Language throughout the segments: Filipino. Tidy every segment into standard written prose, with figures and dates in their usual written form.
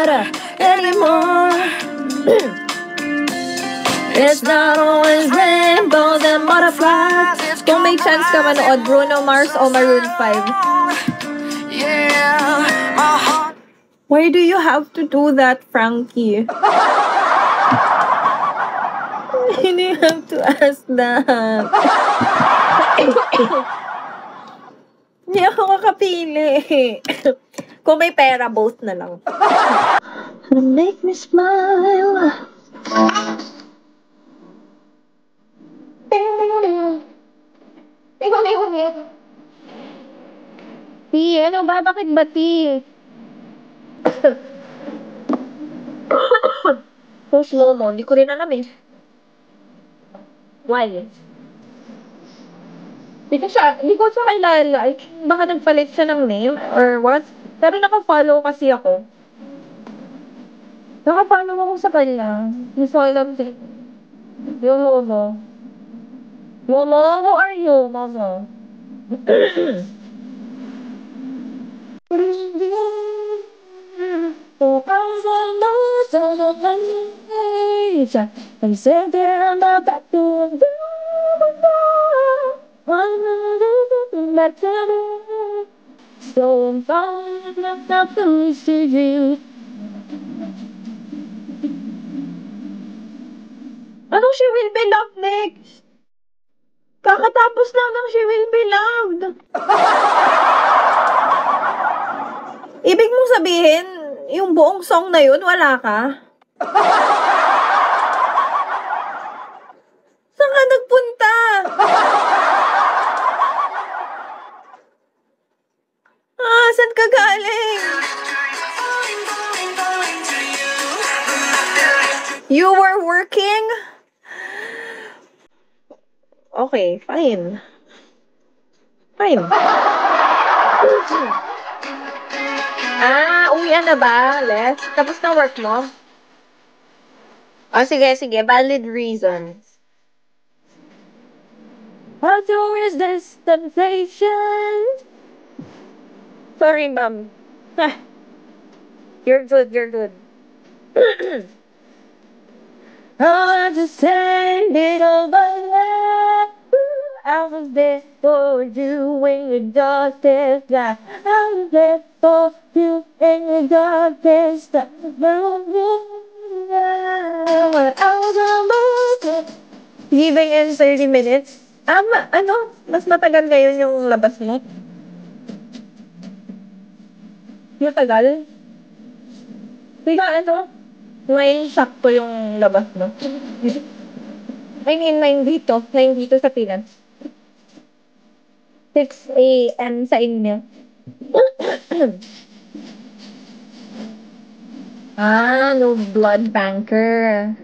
matter anymore. It's not always rainbows and butterflies. Kung may chance ka manood, Bruno Mars o Maroon 5. Why do you have to do that, Frankie? You didn't have to ask that. Hindi ako makapili. Kung may pera, both na lang. Make me smile. Ti, ano ba? Bakit ba, Ti? So slow mo. Hindi ko rin alam eh. Why? Hindi ko siya kilala. Baka nagpalit siya ng name or what? Pero naka-follow kasi ako. Naka-follow ako sa kanya. Hindi ko alam din. Yolo. Yolo, who are you, mama? I'm sitting there on the back door. So I'm falling up to you. Anong She Will Be Loved next? Kakatapos lang ng She Will Be Loved. Ibig mong sabihin, yung buong song na yun, wala ka? Saan ka nagpunta? Saan ka galing? You were working? Okay, fine. Uwian na ba, Les? Tapos na work mo? Sige. Valid reasons. What is this temptation? Sorry, ma'am. You're good. I just say little by I was there for you when your darkest night. I was there for you in your darkest night. I was almost leaving in 30 minutes. Mas matagal ngayon yung labas mo? Yung tagal? May sakto yung labas mo. I mean, 9 dito sa Pinas. 6 a.m. sa inyo. No blood banker.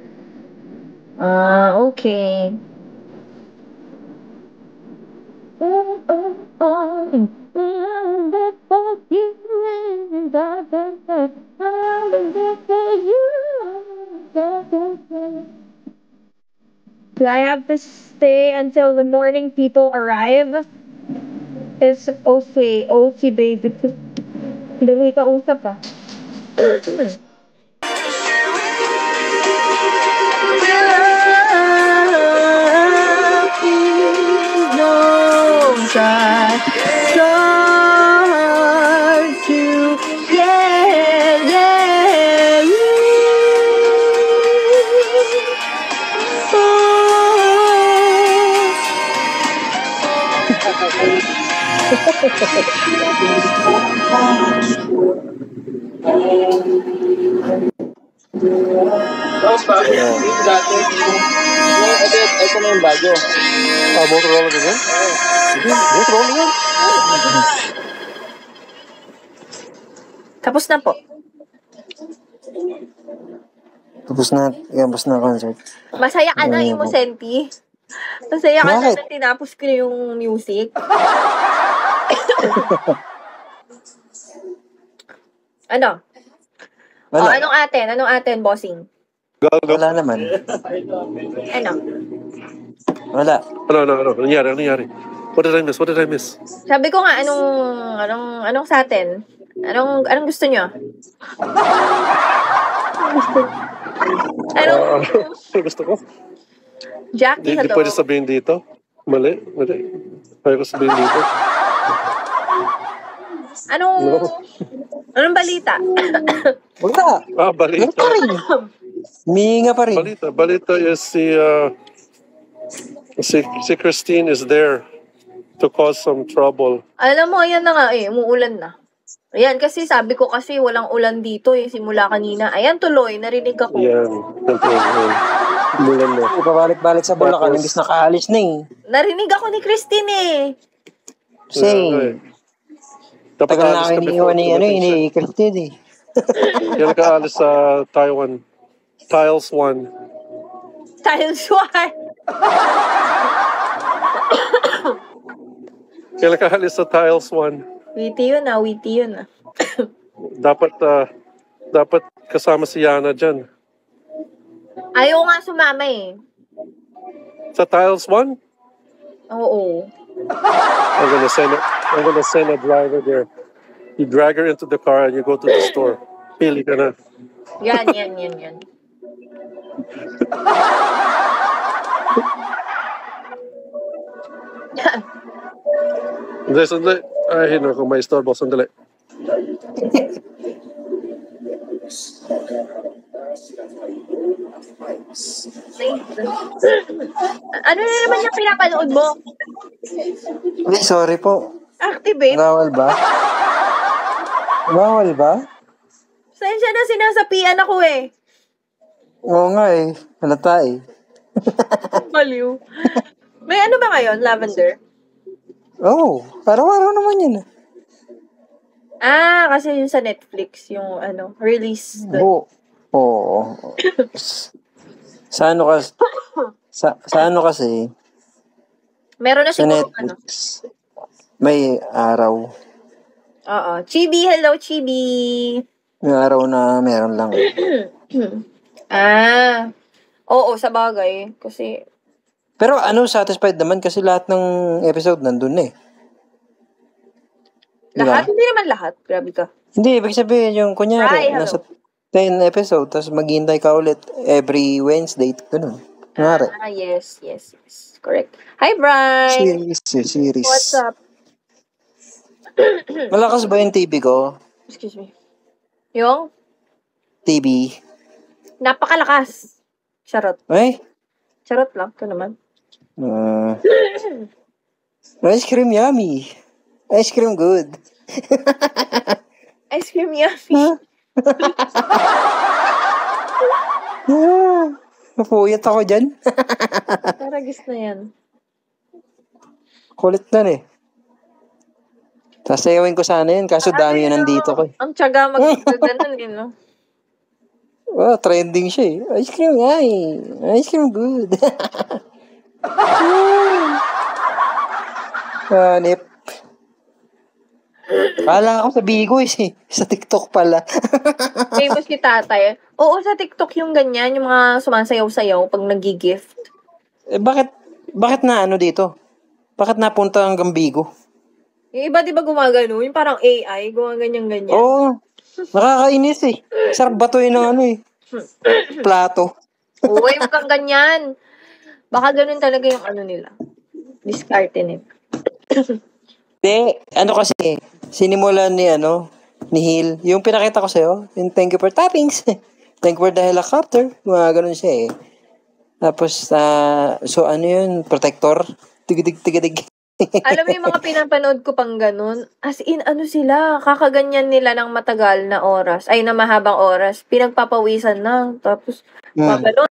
Okay. Do I have to stay until the morning people arrive? It's okay, baby. Hindi ka usap ah. Tapos ba? Yung dati. Ito na yung bago. Motorola na yan? Motorola yan? Tapos na po. Tapos na concert. Masaya ka na, Imosenti? Masaya ka na tinapos ko yung music? Ano? Wala. Anong atin, bossing? Wala naman. Ano? Wala. Ano? Nangyari? What did I miss? Sabi ko nga, anong sa atin? Anong gusto nyo? Ano? Gusto ko. Jackie, Di hello. pwede sabihin dito. Mali. Pwede ko sabihin dito. Anong balita? Wala. Balita. Wala pa rin. Humihinga pa rin. Balita is si Christine is there to cause some trouble. Alam mo, ayan na nga umuulan na. Ayan, kasi sabi ko kasi walang ulan dito simula kanina. Ayan, tuloy, narinig ako. Yan. Mulan na. Pabalik-balik sa Bulacan, Tapos- imbis nakaalis na eh. Narinig ako ni Christine Kasi, Dapat tagal na alis kayo ka iniiwan before dumating siya. ni Christine eh. Kailan ka alis sa Taiwan? Tiles 1. Tiles 1. Kailan ka alis sa Tiles 1? Witty yun ah. Dapat kasama si Yana dyan. Ayaw nga sumama Sa Tiles 1? Oo. I'm gonna send a driver there. You drag her into the car and you go to the store. Pili ka na. Yan. Sandali. Ay, hindi ko may istorbo. Sandali. Ano na naman yung pinapanood mo? Ay, sorry po. Activate? Bawal ba? Bawal ba? Sensya na sinasapian ako Oo nga eh. Halata eh. Baliw. May ano ba ngayon? Lavender? Oo. Araw-araw naman yun. Kasi yun sa Netflix, yung release. Oo. Sa ano kasi, Meron na sa siguro Netflix, may araw. Oo. Chibi, hello Chibi. May araw na meron lang. Oo, sa bagay. Kasi, Pero satisfied naman kasi lahat ng episode nandun eh. lahat? Diba? Hindi naman lahat. Grabe ka. Hindi, ibig sabihin yung kunyari, Hello. nasa 10 episode, tapos maghihintay ka ulit every Wednesday, ganun. Kunyari. Yes. Correct. Hi, Brian. Series. What's up? Malakas ba yung TV ko? Excuse me. Yung TV? napakalakas. Charot. Ay? Charot lang. Ito naman. Ice cream yummy. Ice cream good. Ice cream yummy. Napuyat ako dyan. Taragis na yan. Kulit na eh. Sasayawin ko sana yun, kaso dami yun nandito ko eh. Ang tiyaga mag-ganon no? Oh, trending siya eh. Ice cream yummy. Ice cream good. Nip. Kala ako sa Bigo eh. Sa TikTok pala. Famous si tatay. Oo, sa TikTok yung ganyan, yung mga sumasayaw-sayaw pag nag-gift. Bakit na dito? Bakit napunta hanggang Bigo? Yung iba di ba gumagano? Yung parang AI, gumaganyan-ganyan. Oo. Nakakainis eh. Sarap batoy ng plato. Uy, wag kang ganyan. Baka ganun talaga yung nila. Diskarte nila. Kasi, sinimulan ni Hill. Yung pinakita ko sa'yo, yung thank you for toppings. Thank you for the helicopter. Mga ganun siya eh. Tapos, yun, protector. Tigidig. Alam mo yung mga pinapanood ko pang ganun? As in, sila, kakaganyan nila ng matagal na oras, ay na mahabang oras, pinagpapawisan na, tapos, papalon.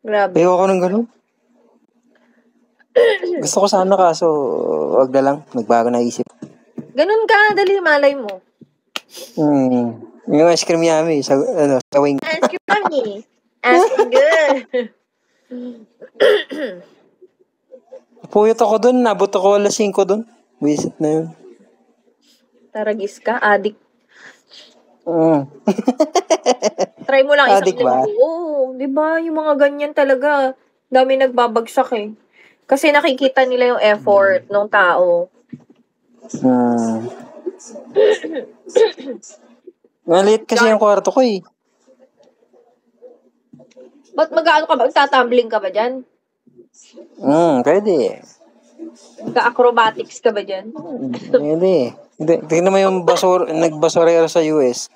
Grabe. Ayoko ng ganun. Gusto ko sana kaso, wag na lang. Nagbago na isip. Ganun ka, dali malay mo. Yung ice cream yummy, sa wing. Ice cream yummy. Ice cream good. Puyot ako dun, nabot ako 5:00 dun. Visit na yun. Taragis ka, adik. Try mo lang isang Adik ba? linggo. Oo, di ba? Yung mga ganyan talaga, dami nagbabagsak eh. Kasi nakikita nila yung effort ng tao. Maliit kasi yung kwarto ko eh. Ba't mag-ano ka ba? Magtatumbling ka ba dyan? Pwede. Mag-acrobatics ka ba dyan? Pwede. Hindi, tingnan mo yung nagbasurero sa US.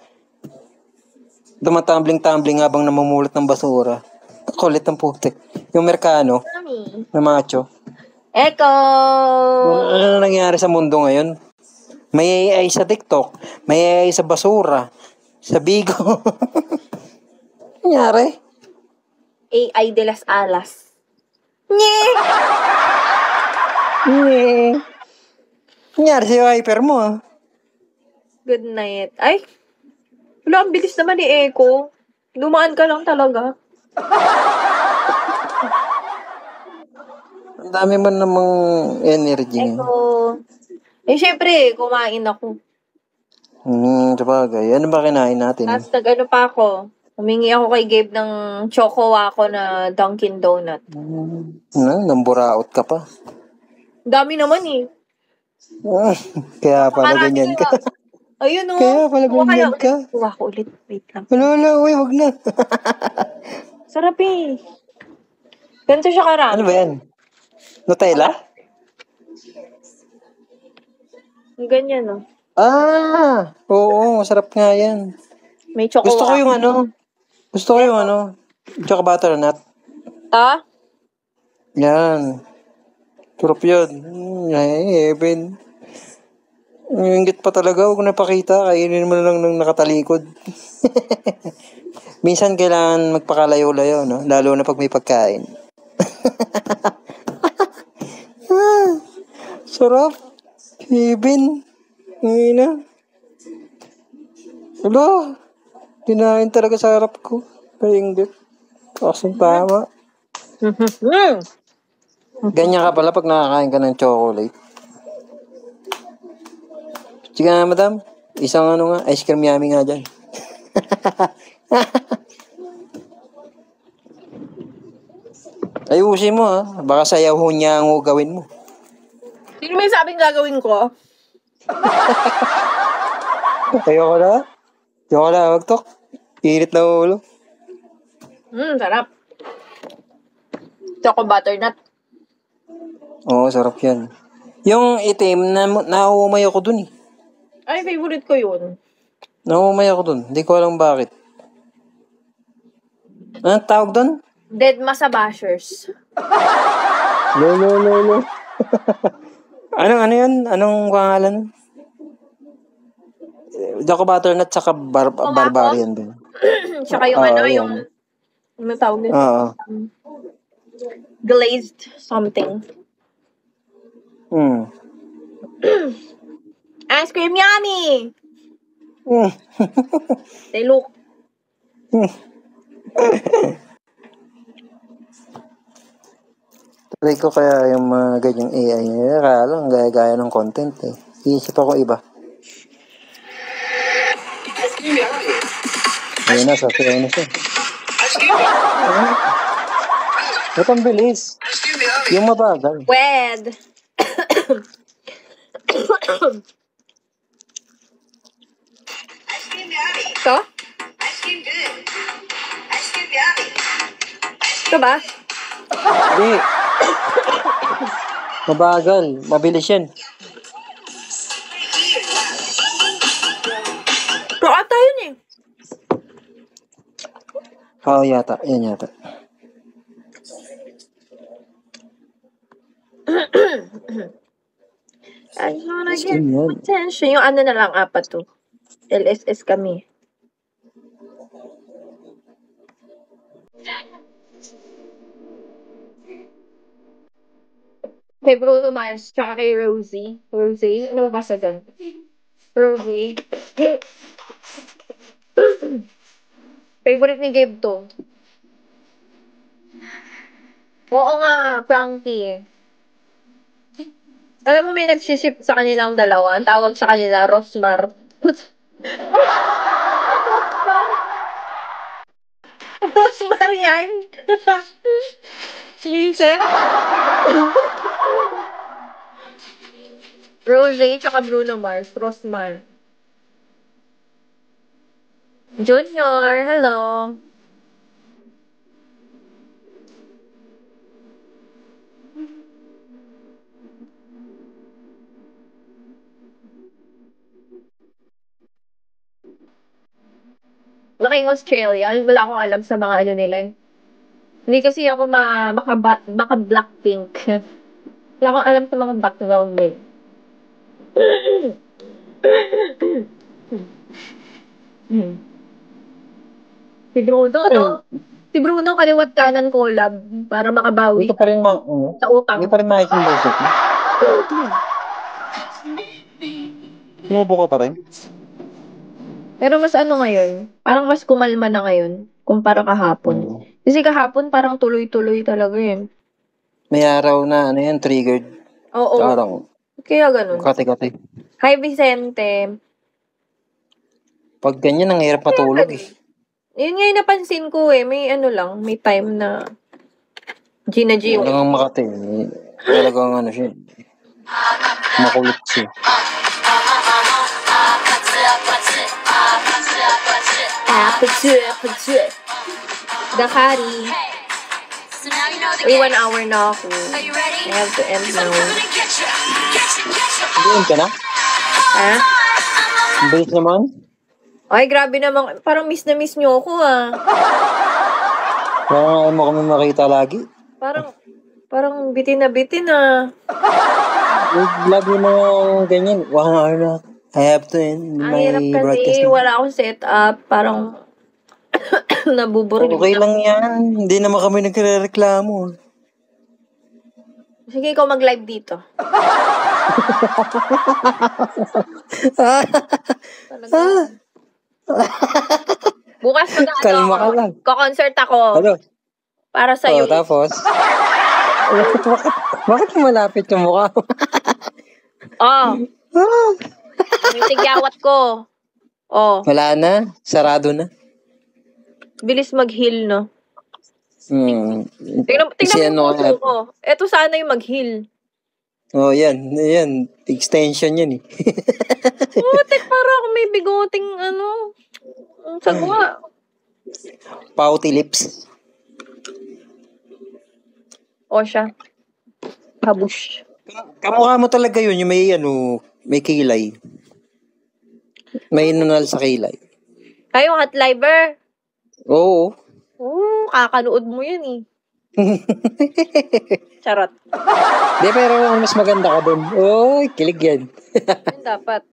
Tumatumbling-tumbling habang namumulat ng basura. Kulit ng putik. Yung Mercano Mami. na macho. Echo! Ano nangyari sa mundo ngayon? May AI sa TikTok. May AI sa basura. Sa Bigo. Nangyari? AI de las alas. Nye! Nangyari sa wiper mo ah. Good night. Ay! Wala, ang bilis naman ni Echo. Dumaan ka lang talaga. Ang dami man namang energy ngayon. Echo. Eh, syempre, kumain ako. Sabagay. Ano ba kinain natin? At nag-ano pa ako. Humingi ako kay Gabe ng choco ako na Dunkin' Donut. Namburaot ka pa. Dami naman eh. Kaya pala ganyan ka. Ayun o. Kaya pala ganyan ka. Kuha ko ulit. Wait lang. Wala, wag na. Sarap eh. Ganito siya karami. Ano ba yan? Nutella? Ganyan o. Oo, masarap nga yan. May choco Gusto ko yung choco butternut. Yan. Sarap yun. Heaven. Ingit pa talaga, huwag na pakita. Kainin mo na lang ng nakatalikod. Minsan kailangan magpakalayo-layo, no? Lalo na pag may pagkain. Sarap. Heaven. Ngayon na. Wala. Kinain talaga sa harap ko. Kainggit. Kasang tama. Ganyan ka pala pag nakakain ka ng chocolate. Sige nga, madam. Isang ice cream yummy nga dyan. Ayusin mo ha. Baka sayaw niya ang gawin mo. Sino may sabing gagawin ko? Ayoko na. Wag tok. Init na ulo. Sarap. Choco butternut. Oo, sarap yan. Yung itim, naumay ako dun eh. Ay, favorite ko yun. Naumay ako dun. Hindi ko alam bakit. Anong tawag dun? Dead Masa Bashers. No. Ano yun? Anong pangalan? Choco butternut saka barbarian din. Tsaka yung yung tawag nito? Glazed something. Ice cream yummy! They look. Try ko kaya yung mga ganyang AI. Kaya lang, gaya-gaya ng content eh. Iisip ako iba. Ayun na, sasayaw na siya. Ba't ang bilis? Yung mabagal. Wed! Ito? Ito ba? Hindi. Mabagal. Mabilis yan. Ito ata yun eh. Oo, yata. Yan yata. I wanna get attention. Yung ano na lang, apat to. LSS kami. Kay Bruno Mars, tsaka kay Rosie. Rosie? Ano ba sa doon? Rosie. Favorite ni Gabe to. Oo nga, Frankie. Alam mo, may nagsiship sa kanilang dalawa. Ang tawag sa kanila, Rosmar. Rosmar yan. Sisa. Rosé, tsaka Bruno Mars. Rosmar. Junior, hello. Laking Australia. Wala akong alam sa mga ano nila. Hindi kasi ako maka Blackpink. Wala akong alam sa mga background eh. Si Bruno, no? Si Bruno, kaliwat kanan collab para makabawi Hindi ka pa rin sa utang. hindi pa rin makikita yung boses mo. Sumubo ka pa rin? Pero mas ano ngayon, parang mas kumalma na ngayon kumpara kahapon. Kasi kahapon parang tuloy-tuloy talaga yun. May araw na ano yan, triggered. Oo. Parang Kaya ganun. kati-kati. Hi, Vicente. Pag ganyan, ang hirap matulog eh. Yun nga yung napansin ko eh. May ano lang, may time na Gina G. Talagang Makati. Talagang ano siya. Makulit siya. Dakari. Uy, 1 hour na ako. I have to end now. Doon ka na? Ha? Ang bilis naman. Ay, grabe naman. Parang miss na miss nyo ako ah. Parang ayaw mo kami makita lagi. Parang bitin na bitin ah. Lagi mo ganyan. 1 hour na. I have to end Ang my hirap kasi, broadcast. wala akong setup. Parang nabuboring. Okay lang yan. Hindi naman kami nagre-reklamo. Sige, ikaw mag-live dito. Bukas Kalma ka lang. Ko-concert ako. Ano? Para sa'yo. Tapos? Bakit malapit yung mukha mo? Yung tigyawat ko. Wala na. Sarado na. Bilis mag-heal, no? Tingnan Kasi mo ano, yung puso ko. Ito sana yung mag-heal. yan. Yan. Extension yan eh. Putik, para ako may bigoting ang sagwa. Pouty lips. Siya. Habush. Kamukha mo talaga yun. Yung may kilay. May nunal sa kilay. Kayo, hot liver. Oo. Kakanood mo yan eh. Charot. Di, pero mas maganda ka dun. Oy, kilig yan. Yun dapat.